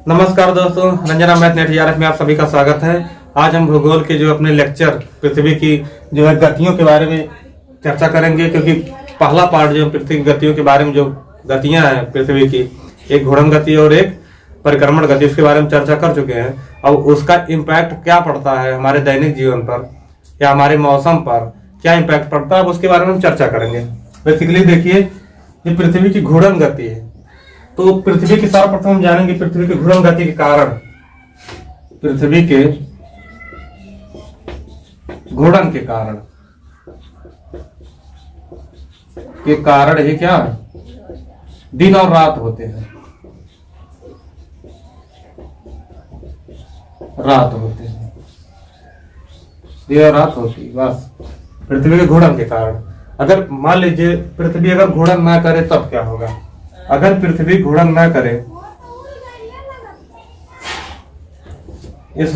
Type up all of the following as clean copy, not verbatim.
नमस्कार दोस्तों, Ranjana math net TRF में आप सभी का स्वागत है। आज हम भूगोल के जो अपने लेक्चर पृथ्वी की जो है गतियों के बारे में चर्चा करेंगे, क्योंकि पहला पार्ट जो पृथ्वी की गतियों के बारे में जो गतियां हैं पृथ्वी की, एक घूर्णन गति और एक परिक्रमण गति, उसके बारे में चर्चा कर चुके हैं। अब उसका इम्पैक्ट क्या पड़ता है हमारे दैनिक जीवन पर या हमारे मौसम पर, क्या इम्पैक्ट पड़ता है, अब उसके बारे में हम चर्चा करेंगे। बेसिकली देखिए, ये पृथ्वी की घूर्णन गति है। तो पृथ्वी के सर्वप्रथम हम जानेंगे पृथ्वी की घूर्णन गति के कारण। पृथ्वी के घूर्णन के कारण ही क्या है? दिन और रात होते हैं, दिन और रात होती है बस पृथ्वी के घूर्णन के कारण। अगर मान लीजिए पृथ्वी अगर घूर्णन ना करे तब क्या होगा? अगर पृथ्वी घूर्णन ना करे,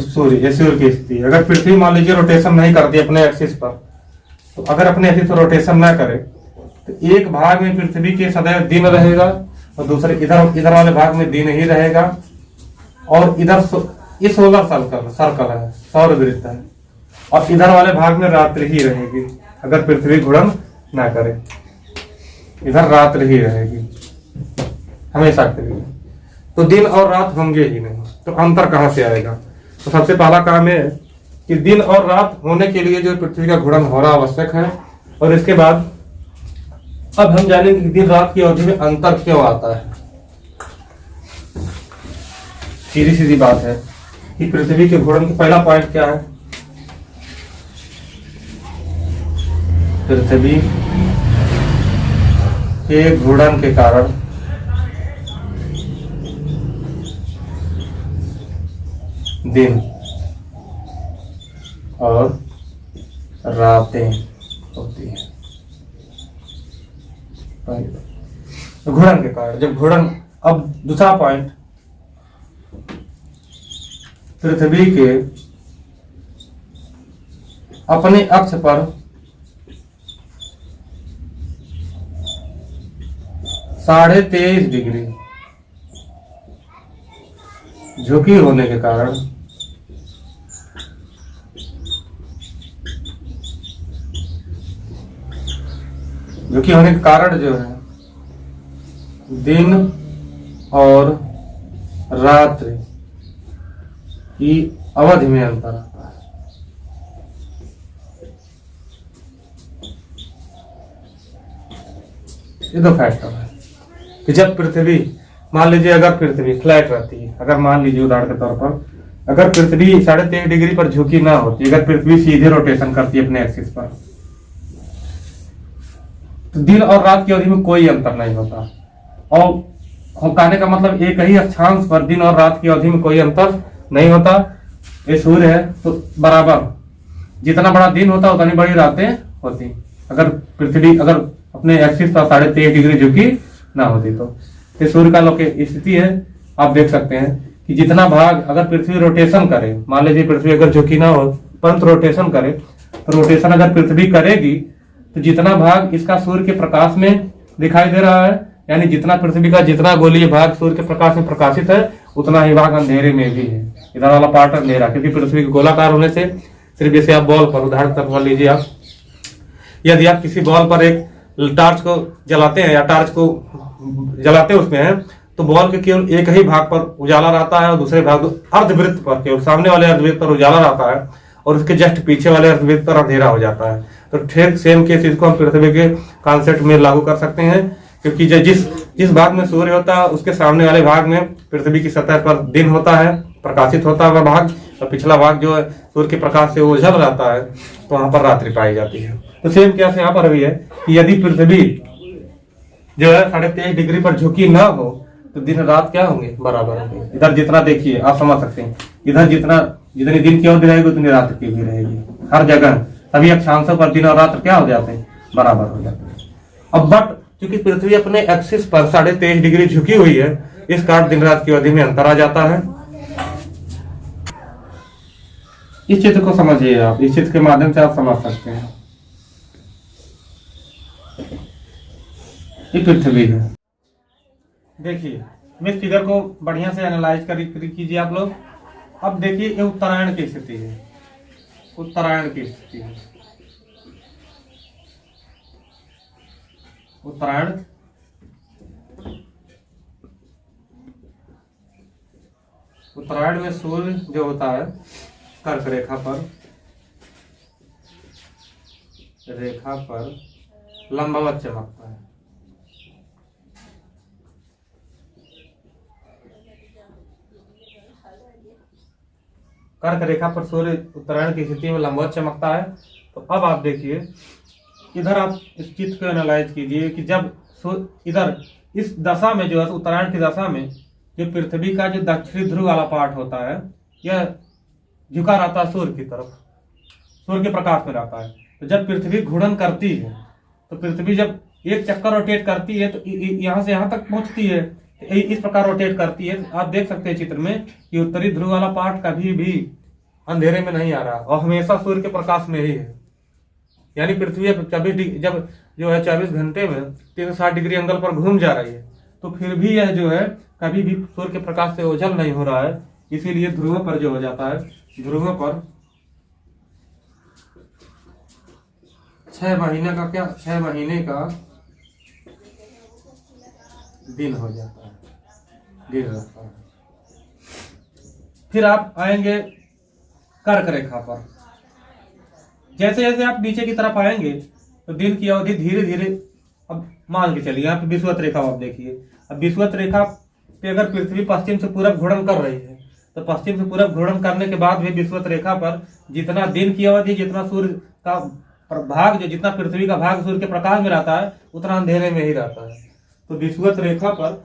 सूर्य की स्थिति, अगर पृथ्वी मान लीजिए रोटेशन नहीं करती अपने एक्सिस पर, तो अगर अपने एक्सिस पर रोटेशन ना करे तो एक भाग में पृथ्वी के सदैव दिन रहेगा और दूसरे इधर वाले भाग में दिन ही रहेगा, और इधर ये सोलर सर्कल है, सौर वृत्त है, और इधर वाले भाग में रात्रि ही रहेगी। अगर पृथ्वी घूर्णन ना करे, इधर रात्रि ही रहेगी हमेशा के लिए, तो दिन और रात होंगे ही नहीं। तो अंतर कहां से आएगा? तो सबसे पहला काम है कि दिन और रात होने के लिए जो पृथ्वी का घूर्णन होना आवश्यक है। और इसके बाद अब हम जानेंगे कि दिन रात की अवधि में अंतर क्यों आता है। सीधी सीधी बात है कि पृथ्वी के घूर्णन का पहला पॉइंट क्या है? पृथ्वी के घूर्णन के कारण दिन और रातें होती हैं। घूर्णन के कारण, जब घूर्णन, अब दूसरा पॉइंट, पृथ्वी के अपने अक्ष पर -23.5 डिग्री झुकी होने के कारण जो है दिन और रात्रि की अवधि में अंतर आता है। ये दो फैक्टर है कि जब पृथ्वी, मान लीजिए अगर पृथ्वी फ्लैट रहती है, अगर मान लीजिए उदाहरण के तौर पर अगर पृथ्वी 23.5 डिग्री पर झुकी ना होती, अगर पृथ्वी सीधे रोटेशन करती है अपने एक्सिस पर, तो दिन और रात की अवधि में कोई अंतर नहीं होता। और कहने का मतलब एक ही अक्षांश पर दिन और रात की अवधि में कोई अंतर नहीं होता। ये सूर्य है तो बराबर जितना बड़ा दिन होता उतनी बड़ी रातें होती। अगर पृथ्वी अगर अपने एक्सिस पर 23.5 डिग्री झुकी ना होती तो सूर्य का स्थिति है। आप देख सकते हैं कि जितना भाग अगर पृथ्वी रोटेशन करे, मान लीजिए पृथ्वी अगर झुकी ना हो परंतु रोटेशन करे, तो रोटेशन अगर पृथ्वी करेगी तो जितना भाग इसका सूर्य के प्रकाश में दिखाई दे रहा है, यानी जितना पृथ्वी का जितना गोलीय भाग सूर्य के प्रकाश में प्रकाशित है, उतना ही भाग अंधेरे में भी है। इधर वाला पार्ट अंधेरा, क्योंकि पृथ्वी के गोलाकार होने से, सिर्फ जैसे आप बॉल पर उदाहरण कर लीजिए, आप यदि आप किसी बॉल पर एक टार्च को जलाते हैं या टार्च को जलाते उसमें है, तो बॉल के केवल एक ही भाग पर उजाला रहता है और दूसरे भाग अर्धवृत्त पर, केवल सामने वाले अर्धवृत्त पर उजाला रहता है और उसके जस्ट पीछे वाले अर्धवृत्त पर अंधेरा हो जाता है। तो ठीक सेम केस इसको हम पृथ्वी के कॉन्सेप्ट में लागू कर सकते हैं, क्योंकि जिस भाग में सूर्य होता है उसके सामने वाले भाग में पृथ्वी की सतह पर दिन होता है, प्रकाशित होता है वह भाग, और पिछला भाग जो है सूर्य के प्रकाश से ओझल रहता है, तो वहां पर रात्रि पाई जाती है। तो सेम केस यहाँ पर भी है कि यदि पृथ्वी जो है 23.5 डिग्री पर झुकी ना हो तो दिन रात क्या होंगे? बराबर होंगे। इधर जितना देखिए आप समझ सकते हैं, इधर जितनी दिन की अवधि रहेगी उतनी रात की भी रहेगी। हर जगह सभी अक्षांशों पर दिन और रात क्या हो जाते हैं? बराबर हो जाते हैं। अब बट क्योंकि पृथ्वी अपने एक्सिस पर 23.5 डिग्री झुकी हुई है, इस कारण दिन रात की अवधि में अंतर आ जाता है। इस चित्र को समझिए आप, इस चित्र के माध्यम से आप समझ सकते हैं। ये पृथ्वी है, देखिए इस फिगर को बढ़िया से एनालाइज कीजिए आप लोग। अब देखिए ये उत्तरायण की स्थिति है, उत्तरायण की स्थिति है। उत्तरायण उत्तरायण में सूर्य जो होता है कर्क रेखा पर लंबवत चमकता है। कर्क रेखा पर सूर्य उत्तरायण की स्थिति में लंबवत चमकता है। तो अब आप देखिए इधर आप इस चित्र को एनालाइज कीजिए कि जब इधर इस दशा में जो है उत्तरायण की दशा में जो पृथ्वी का जो दक्षिणी ध्रुव वाला पार्ट होता है यह झुका रहता है सूर्य की तरफ, सूर्य के प्रकाश में रहता है। तो जब पृथ्वी घूर्णन करती है तो पृथ्वी जब एक चक्कर रोटेट करती है तो यहाँ से यहाँ तक पहुंचती है, इस प्रकार रोटेट करती है। आप देख सकते हैं चित्र में कि उत्तरी ध्रुव वाला पार्ट कभी भी अंधेरे में नहीं आ रहा और हमेशा सूर्य के प्रकाश में ही है। यानी पृथ्वी 24 जब जो है 24 घंटे में 360 डिग्री एंगल पर घूम जा रही है तो फिर भी यह जो है कभी भी सूर्य के प्रकाश से ओझल नहीं हो रहा है। इसीलिए ध्रुवों पर जो हो जाता है, ध्रुवों पर 6 महीने का दिन हो जाता है, दिन रहता है। फिर आप आएंगे कर्क रेखा पर। जैसे जैसे आप नीचे की तरफ आएंगे तो दिन की अवधि धीरे धीरे, अब मान के चलिए यहाँ पे विषुवत रेखा आप देखिए। अब विषुवत रेखा पे अगर पृथ्वी पश्चिम से पूरब घूर्णन कर रही है तो पश्चिम से पूरब घूर्णन करने के बाद भी विषुवत रेखा पर जितना दिन की अवधि, जितना सूर्य का भाग, जो जितना पृथ्वी का भाग सूर्य के प्रकाश में रहता है उतना अंधेरे में ही रहता है। तो विषुवत रेखा पर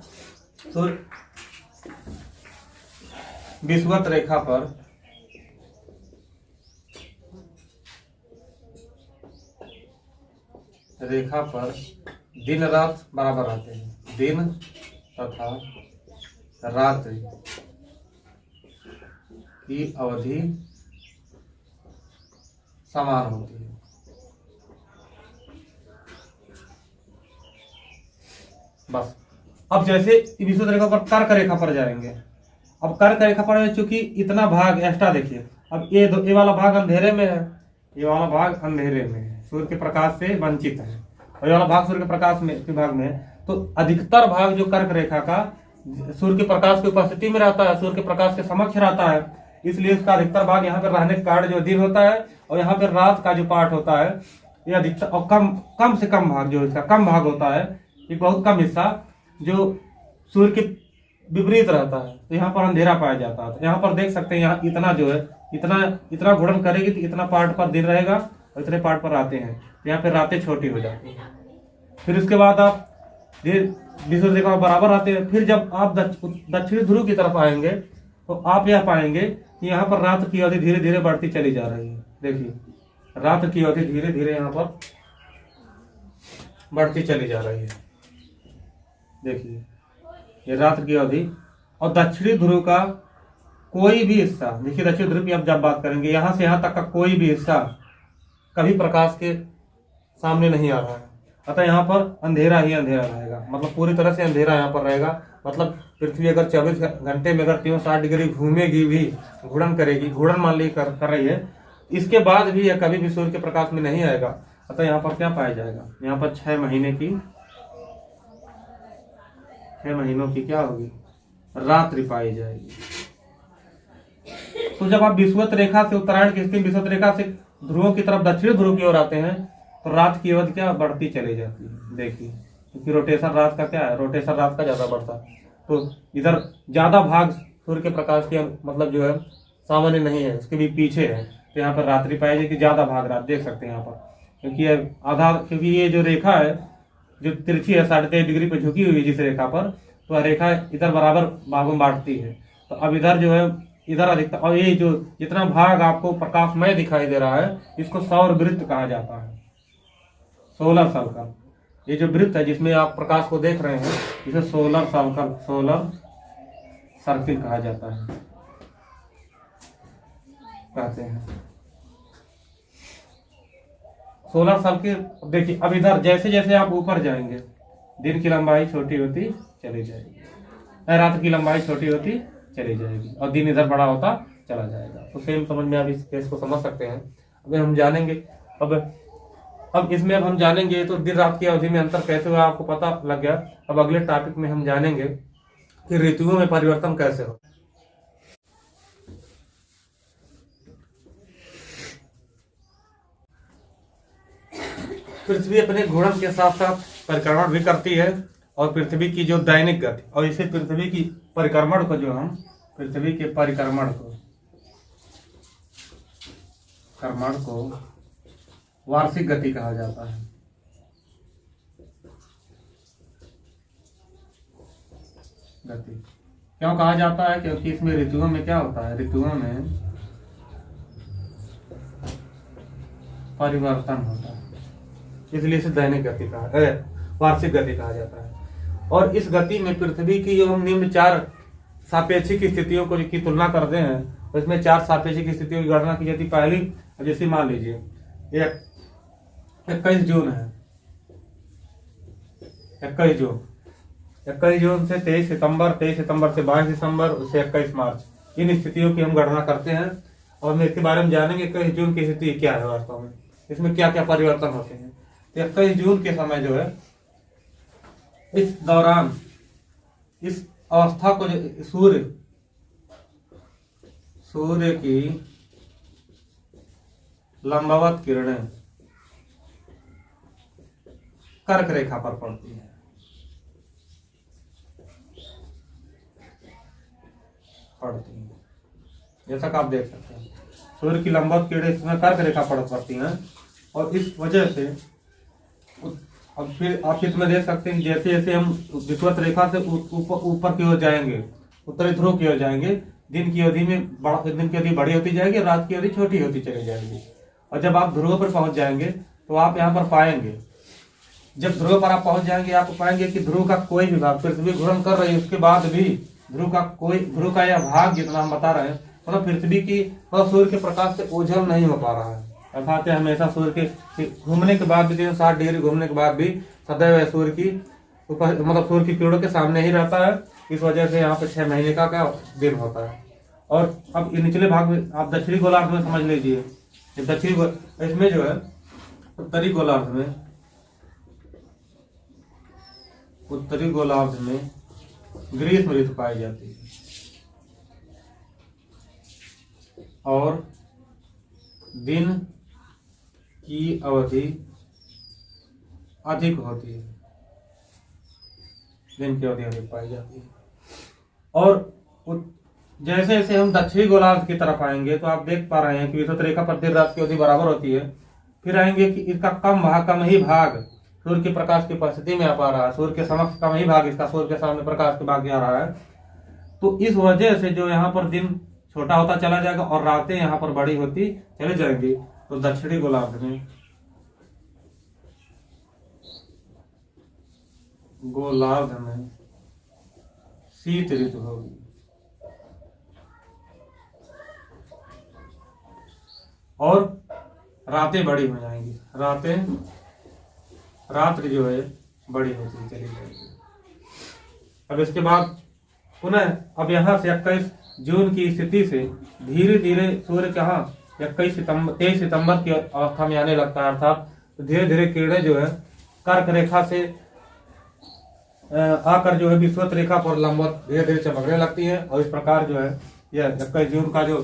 दिन रात बराबर रहते हैं, दिन तथा रात्रि की अवधि समान होती है। बस अब जैसे विषुवत रेखा पर कर्क रेखा पर जाएंगे। अब कर्क रेखा पर चूंकि इतना भाग एक्स्ट्रा, देखिए अब ये वाला भाग अंधेरे में है, ये वाला भाग अंधेरे में है, सूर्य के प्रकाश से वंचित है, और ये वाला भाग सूर्य के प्रकाश में के भाग में है। तो अधिकतर भाग जो कर्क रेखा का सूर्य के प्रकाश की उपस्थिति में रहता है, सूर्य के प्रकाश के समक्ष रहता है, इसलिए उसका अधिकतर भाग यहाँ पर रहने के कारण जो दिन होता है, और यहाँ पर रात का जो पार्ट होता है ये अधिकतर, और कम से कम भाग जो इसका कम भाग होता है, एक बहुत कम हिस्सा जो सूर्य के विपरीत रहता है, तो यहाँ पर अंधेरा पाया जाता है। तो यहाँ पर देख सकते हैं यहाँ इतना जो है इतना घूर्णन करेगी तो इतना पार्ट पर दिन रहेगा और इतने पार्ट पर रातें हैं, तो यहाँ पे रातें छोटी हो जाती हैं। फिर उसके बाद आप विषुवत रेखा बराबर आते हैं। फिर जब आप दक्षिणी ध्रुव की तरफ आएंगे तो आप यह पाएंगे कि यहाँ पर रात की अवधि धीरे धीरे बढ़ती चली जा रही है। देखिए रात की अवधि धीरे धीरे यहाँ पर बढ़ती चली जा रही है। देखिए ये रात की अवधि, और दक्षिणी ध्रुव का कोई भी हिस्सा, देखिए दक्षिणी ध्रुव की अब जब बात करेंगे, यहाँ से यहाँ तक का कोई भी हिस्सा कभी प्रकाश के सामने नहीं आ रहा है, अतः यहाँ पर अंधेरा ही अंधेरा रहेगा, मतलब पूरी तरह से अंधेरा यहाँ पर रहेगा। मतलब पृथ्वी अगर 24 घंटे में अगर 360 डिग्री घूमेगी भी, घूर्णन करेगी, घूर्णन मान ली कर रही है, इसके बाद भी यह कभी भी सूर्य के प्रकाश में नहीं आएगा। अतः यहाँ पर क्या पाया जाएगा, यहाँ पर 6 महीनों की क्या होगी, रात्रि पाई जाएगी। तो जब आप विषुवत रेखा से उत्तरायण की स्थिति, विषुवत रेखा से ध्रुवों की तरफ दक्षिणी ध्रुव की ओर आते हैं तो रात की अवधि क्या बढ़ती चली जाती है। देखिए क्योंकि रोटेशन रात का क्या है, रोटेशन रात का ज्यादा बढ़ता है, तो इधर ज्यादा भाग सूर्य के प्रकाश के मतलब जो है सामान्य नहीं है, उसके भी पीछे है, तो यहाँ पर रात्रि पाई जाएगी, ज्यादा भाग रात देख सकते हैं यहाँ पर, क्योंकि ये जो रेखा है जो तिरछी है 3.5 डिग्री पर झुकी हुई है जिस रेखा पर, तो रेखा इधर बराबर भागों में बांटती है। तो अब इधर जो है इधर अधिकतर, और ये जो जितना भाग आपको प्रकाशमय दिखाई दे रहा है इसको सौर वृत्त कहा जाता है, सोलर सर्कल। ये जो वृत्त है जिसमें आप प्रकाश को देख रहे हैं इसे सोलर सर्किल कहा जाता है, कहते हैं सोलर सर्किल। देखिए अब इधर जैसे जैसे आप ऊपर जाएंगे दिन की लंबाई छोटी होती चली जाएगी। रात की लंबाई छोटी होती चली जाएगी और दिन इधर बड़ा होता चला जाएगा। तो सेम समझ में आप इस केस को समझ सकते हैं। अब हम जानेंगे अब इसमें अब हम जानेंगे तो दिन रात की अवधि में अंतर कैसे हुआ आपको पता लग गया। अब अगले टॉपिक में हम जानेंगे कि ऋतुओं में परिवर्तन कैसे हो। पृथ्वी अपने घूर्णन के साथ साथ परिक्रमण भी करती है और पृथ्वी की जो दैनिक गति और इसे पृथ्वी की परिक्रमण को जो हम पृथ्वी के परिक्रमण को वार्षिक गति कहा जाता है। गति क्यों कहा जाता है? क्योंकि इसमें ऋतुओं में क्या होता है, ऋतुओं में परिवर्तन होता है, इसलिए इसे दैनिक गति वार्षिक गति कहा जाता है। और इस गति में पृथ्वी की जो हम निम्न 4 सापेक्षिक स्थितियों को की तुलना करते हैं तो इसमें 4 सापेक्षिक स्थितियों की गणना की जाती है। पहली जैसे मान लीजिए 21 जून है, 21 जून से 23 सितंबर, 23 सितंबर से 22 दिसंबर, उससे 21 मार्च, इन स्थितियों की हम गणना करते हैं। और मैं इसके बारे में जानेंगे 21 जून की स्थिति क्या है वास्तव में, इसमें क्या क्या परिवर्तन होते हैं। 21 जून के समय जो है इस दौरान इस अवस्था को सूर्य की लंबवत किरणें कर्क रेखा पर पड़ती है। जैसा कि आप देख सकते हैं सूर्य की लंबवत किरणें इसमें कर्क रेखा पर पड़ती हैं और इस वजह से अब फिर आप इसमें देख सकते हैं जैसे जैसे हम विषुवत रेखा से ऊपर की ओर जाएंगे, उत्तरी ध्रुव की ओर जाएंगे, दिन की अवधि बड़ी होती जाएगी, रात की अवधि छोटी होती चली जाएगी। और जब आप ध्रुव पर पहुंच जाएंगे तो आप यहाँ पर पाएंगे, जब ध्रुव पर आप पहुंच जाएंगे आप पाएंगे कि ध्रुव का कोई भी भाग, पृथ्वी घूर्णन कर रही है उसके बाद भी ध्रुव का यह भाग जितना हम बता रहे हैं मतलब पृथ्वी की और सूर्य के प्रकाश से ओझल नहीं हो पा रहा है। अर्थात हमेशा सूर्य के घूमने के बाद भी 360 डिग्री घूमने के बाद भी सदैव सूर्य की मतलब सूर्य की किरणों के सामने ही रहता है। इस वजह से यहाँ पे 6 महीने का दिन होता है। और अब निचले भाग में आप दक्षिणी गोलार्ध में समझ लीजिए, इसमें जो है उत्तरी गोलार्ध में ग्रीष्म ऋतु पाई जाती है और दिन की अवधि अधिक होती है, दिन की अवधि अधिक पाई जाती है। और जैसे जैसे हम दक्षिणी गोलार्ध की तरफ आएंगे तो आप देख पा रहे हैं कि विषुवत रेखा पर दिन रात की अवधि बराबर होती है। फिर आएंगे कि इसका कम ही भाग सूर्य के प्रकाश की उपस्थिति में आ पा रहा है, सूर्य के समक्ष कम ही भाग इसका सूर्य के सामने प्रकाश के भाग आ रहा है। तो इस वजह से जो यहाँ पर दिन छोटा होता चला जाएगा और रातें यहाँ पर बड़ी होती चली जाएंगी। तो दक्षिणी गोलार्ध में शीत ऋतु होगी और रातें बड़ी हो जाएंगी, रात्रि जो है बड़ी होती चली जाएगी। अब इसके बाद पुनः अब यहाँ से 21 जून की स्थिति से धीरे धीरे सूर्य कहाँ 23 सितंबर की अवस्था में आने लगता है। अर्थात धीरे धीरे किरणें जो है कर्क रेखा से आकर जो है विषुवत रेखा पर लंबवत धीरे धीरे चमकने लगती है और इस प्रकार जो है यह 21 जून का जो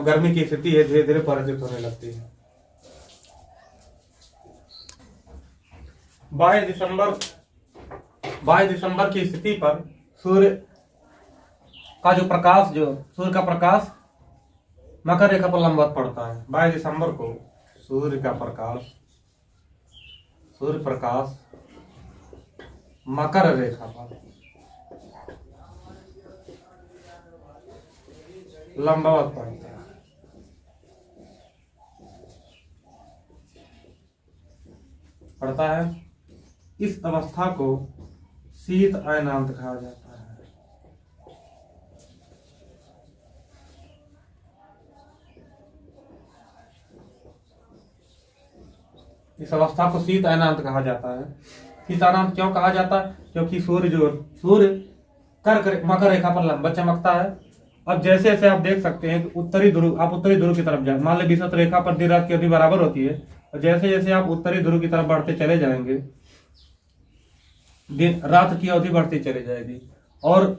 गर्मी की स्थिति है धीरे धीरे परिवर्तित होने लगती है। 22 दिसंबर की स्थिति पर सूर्य का प्रकाश मकर रेखा पर लंबवत पड़ता है। 22 दिसंबर को सूर्य प्रकाश मकर रेखा पर लंबवत पड़ता है। इस अवस्था को शीत अयनांत कहा जाता है। इस अवस्था को शीत अयनांत कहा जाता है। शीत अयनांत क्यों कहा जाता है? क्योंकि सूर्य मकर रेखा पर लंबवत चमकता है। अब जैसे जैसे आप देख सकते हैं कि उत्तरी ध्रुव की तरफ जाए, मान ली विषुवत रेखा पर दिन रात की अवधि बराबर होती है, और जैसे जैसे आप उत्तरी ध्रुव की तरफ बढ़ते चले जाएंगे, दिन रात की अवधि बढ़ती चली जाएगी। और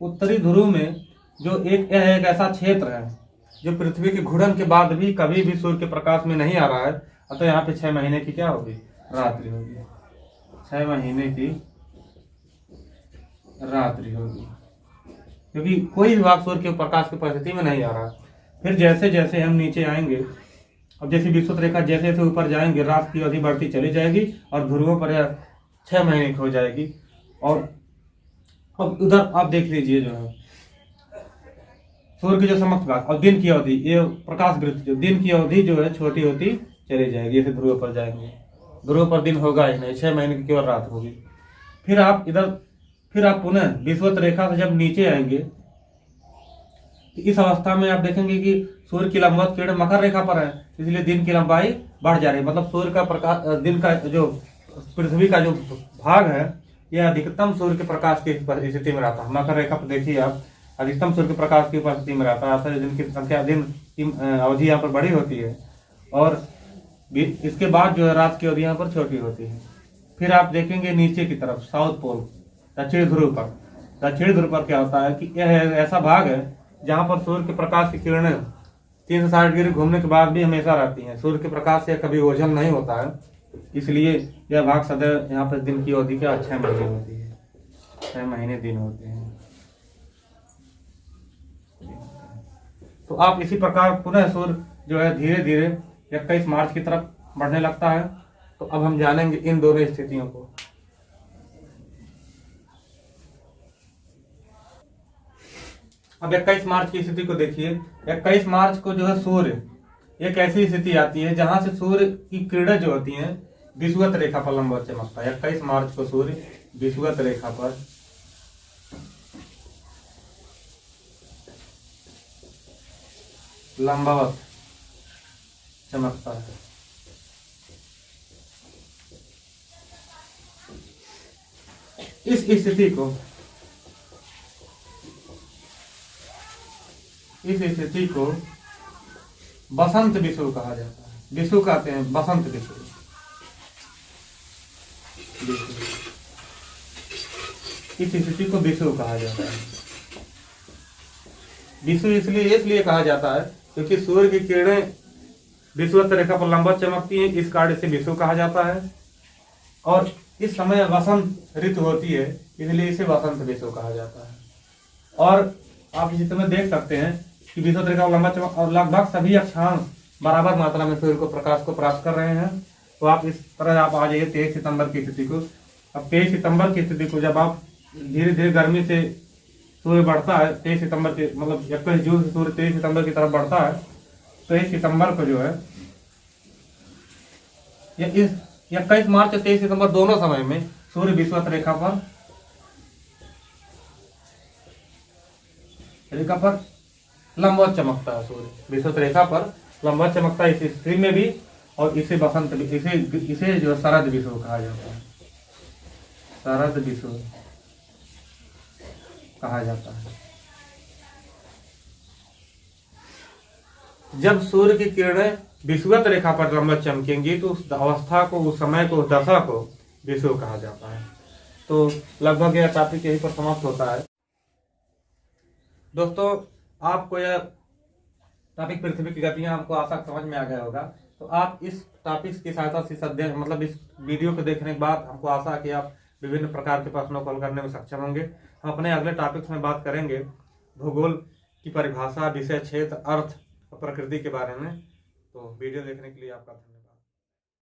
उत्तरी ध्रुव में जो यह एक ऐसा क्षेत्र है जो पृथ्वी के घूर्णन के बाद भी कभी भी सूर्य के प्रकाश में नहीं आ रहा है, अतः यहाँ पे 6 महीने की क्या होगी, रात्रि होगी। 6 महीने की रात्रि होगी, क्योंकि कोई भी भाग सूर्य के प्रकाश की परिस्थिति में नहीं आ रहा। फिर जैसे जैसे हम नीचे आएंगे, अब जैसे विषुवत रेखा जैसे जैसे ऊपर जाएंगे, रात की अवधि बढ़ती चली जाएगी और ध्रुवों पर 6 महीने की हो जाएगी। और अब उधर आप देख लीजिए जो है सूर्य की जो समक्ष भाग और दिन की अवधि, ये प्रकाश वृत्त जो दिन की अवधि जो है छोटी होती चली जाएगी। जैसे ध्रुव पर जाएंगे, ध्रुव पर दिन होगा ही नहीं, 6 महीने की केवल रात होगी। फिर आप पुनः विषुवत रेखा से जब नीचे आएंगे, तो इस अवस्था में आप देखेंगे कि सूर्य की लंबवत किरण मकर रेखा पर है, इसलिए दिन की लंबाई बढ़ जा रही है। मतलब सूर्य का प्रकाश, दिन का जो पृथ्वी का जो भाग है, यह अधिकतम सूर्य के प्रकाश की स्थिति में रहता है। मकर रेखा पर देखिए आप, अधिकतम सूर्य के प्रकाश की उपस्थिति में रहता है। दिन की संख्या, दिन की अवधि यहाँ पर बड़ी होती है, और इसके बाद जो है रात की अवधि यहाँ पर छोटी होती है। फिर आप देखेंगे नीचे की तरफ साउथ पोल, दक्षिण ध्रुव पर। दक्षिण ध्रुव पर क्या होता है कि यह ऐसा भाग है जहाँ पर सूर्य के प्रकाश की किरणें 360 डिग्री घूमने के बाद भी हमेशा रहती हैं। सूर्य के प्रकाश से कभी ओझल नहीं होता है, इसलिए यह भाग सदैव यहाँ पर दिन की अवधि क्या 6 महीने होती है। 6 महीने दिन होते हैं। तो आप इसी प्रकार पुनः सूर्य जो है धीरे धीरे 21 मार्च की तरफ बढ़ने लगता है। तो अब हम जानेंगे इन दोनों स्थितियों को। अब 21 मार्च की स्थिति को देखिए। 21 मार्च को जो है सूर्य एक ऐसी स्थिति आती है जहां से सूर्य की किरणें जो होती हैं विषुवत रेखा पर लंबवत चमकता है। 21 मार्च को सूर्य विषुवत रेखा पर लंबवत चमकता है। इस स्थिति को बसंत विषुव कहा जाता है। विषुव कहते हैं बसंत विषुव। इस स्थिति को विषुव कहा जाता है। विषुव इसलिए कहा जाता है क्योंकि सूर्य की किरणें विषुवत रेखा पर लंबवत चमकती हैं, इस कारण से विषुव कहा जाता है। और इस समय वसंत ऋतु होती है, इसलिए इसे वसंत विषुव कहा जाता है। और आप इसी समय देख सकते हैं कि विषुवत रेखा पर लंबवत चमक और लगभग सभी अक्षांश बराबर मात्रा में सूर्य को प्रकाश को प्राप्त कर रहे हैं। तो आप इस तरह आप आ जाइए 23 सितंबर की स्थिति को। अब 23 सितंबर की स्थिति को जब आप धीरे धीरे गर्मी से सूर्य बढ़ता है, 23 सितंबर के मतलब 21 जून से सूर्य 23 सितंबर की तरफ बढ़ता है। 23 सितंबर को जो है इस 21 मार्च और 23 सितंबर दोनों समय में सूर्य विषुवत रेखा पर लंबवत चमकता है। सूर्य विषुवत रेखा पर लंबवत चमकता है इस स्थिति में भी, और इसे बसंत इसे जो शरद विषुव कहा जाता है। शरद विषुव कहा जाता है। जब सूर्य की किरणें विषुवत रेखा पर लंबवत चमकेंगी तो उस अवस्था को, उस समय को, उस दशा को विषुव कहा जाता है। तो लगभग यह टॉपिक यहीं पर समाप्त होता है। दोस्तों, आपको यह टॉपिक पृथ्वी की गतियां हमको आशा समझ में आ गया होगा। तो आप इस टॉपिक्स की सहायता से अध्ययन मतलब इस वीडियो को देखने के बाद हमको आशा है कि आप विभिन्न प्रकार के प्रश्नों को हल करने में सक्षम होंगे। हम अपने अगले टॉपिक्स में बात करेंगे भूगोल की परिभाषा, विषय, क्षेत्र, अर्थ और प्रकृति के बारे में। तो वीडियो देखने के लिए आपका धन्यवाद।